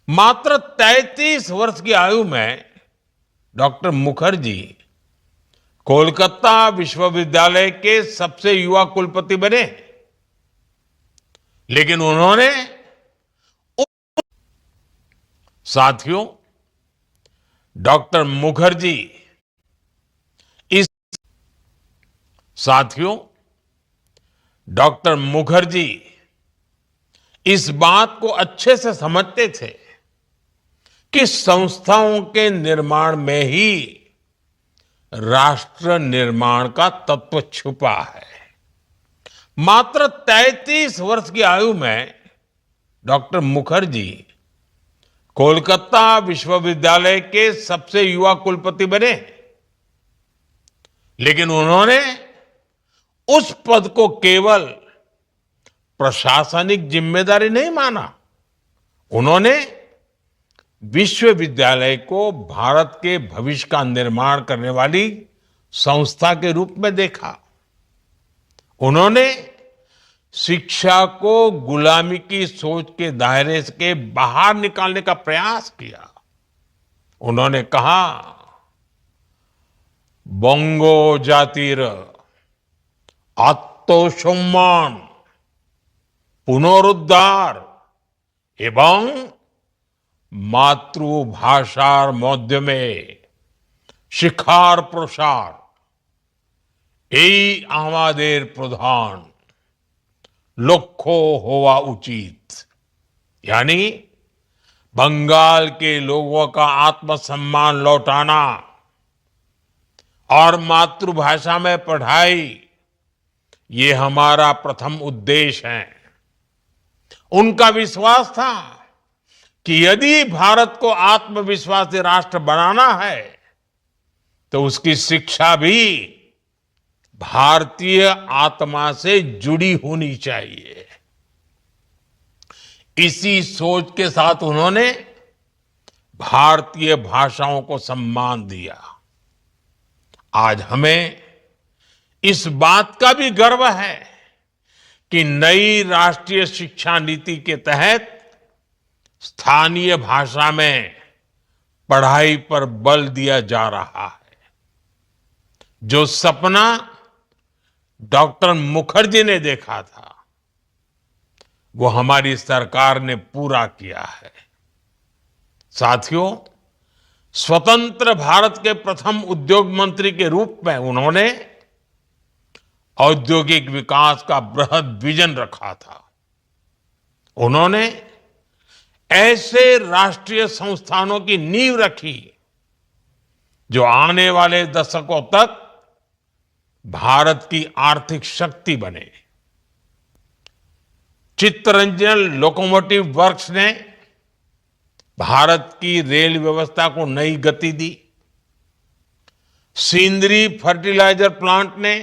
मात्र 33 वर्ष की आयु में डॉक्टर मुखर्जी कोलकाता विश्वविद्यालय के सबसे युवा कुलपति बने। लेकिन उन्होंने साथियों डॉक्टर मुखर्जी इस साथियों डॉक्टर मुखर्जी इस बात को अच्छे से समझते थे कि संस्थाओं के निर्माण में ही राष्ट्र निर्माण का तत्व छुपा है। मात्र 33 वर्ष की आयु में डॉक्टर मुखर्जी कोलकाता विश्वविद्यालय के सबसे युवा कुलपति बने। लेकिन उन्होंने उस पद को केवल प्रशासनिक जिम्मेदारी नहीं माना, उन्होंने विश्वविद्यालय को भारत के भविष्य का निर्माण करने वाली संस्था के रूप में देखा। उन्होंने शिक्षा को गुलामी की सोच के दायरे के बाहर निकालने का प्रयास किया। उन्होंने कहा, बंगो जातिर आत्मसम्मान पुनरुद्धार एवं मातृभाषार माध्यमे शिक्षार प्रसार এই আমাদের प्रधान लक्ष्य होवा उचित। यानी बंगाल के लोगों का आत्मसम्मान लौटाना और मातृभाषा में पढ़ाई, ये हमारा प्रथम उद्देश्य है। उनका विश्वास था कि यदि भारत को आत्मविश्वासी राष्ट्र बनाना है तो उसकी शिक्षा भी भारतीय आत्मा से जुड़ी होनी चाहिए। इसी सोच के साथ उन्होंने भारतीय भाषाओं को सम्मान दिया। आज हमें इस बात का भी गर्व है कि नई राष्ट्रीय शिक्षा नीति के तहत स्थानीय भाषा में पढ़ाई पर बल दिया जा रहा है। जो सपना डॉक्टर मुखर्जी ने देखा था, वो हमारी सरकार ने पूरा किया है। साथियों, स्वतंत्र भारत के प्रथम उद्योग मंत्री के रूप में उन्होंने औद्योगिक विकास का बृहद विजन रखा था। उन्होंने ऐसे राष्ट्रीय संस्थानों की नींव रखी जो आने वाले दशकों तक भारत की आर्थिक शक्ति बने। चित्तरंजन लोकोमोटिव वर्क्स ने भारत की रेल व्यवस्था को नई गति दी। सिंदरी फर्टिलाइजर प्लांट ने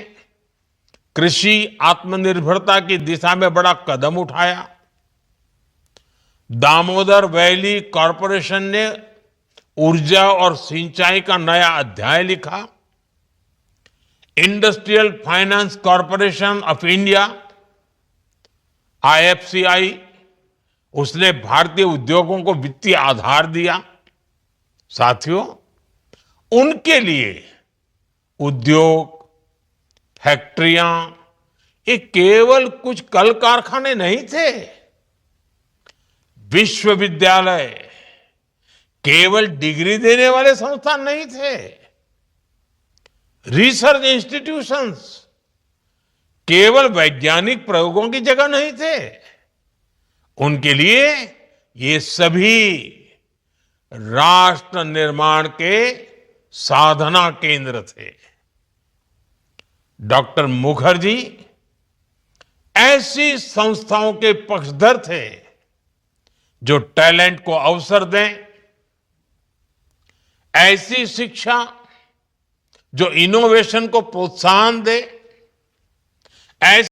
कृषि आत्मनिर्भरता की दिशा में बड़ा कदम उठाया। दामोदर वैली कॉरपोरेशन ने ऊर्जा और सिंचाई का नया अध्याय लिखा। Industrial finance corporation of India IFCI, उसने भारतीय उद्योगों को वित्तीय आधार दिया। साथियों, उनके लिए उद्योग, फैक्ट्रियां, ये केवल कुछ कल कारखाने नहीं थे। विश्वविद्यालय केवल डिग्री देने वाले संस्थान नहीं थे। रिसर्च इंस्टीट्यूशंस केवल वैज्ञानिक प्रयोगों की जगह नहीं थे। उनके लिए ये सभी राष्ट्र निर्माण के साधना केंद्र थे। डॉक्टर मुखर्जी ऐसी संस्थाओं के पक्षधर थे जो टैलेंट को अवसर दें, ऐसी शिक्षा जो इनोवेशन को प्रोत्साहन दे, ऐसी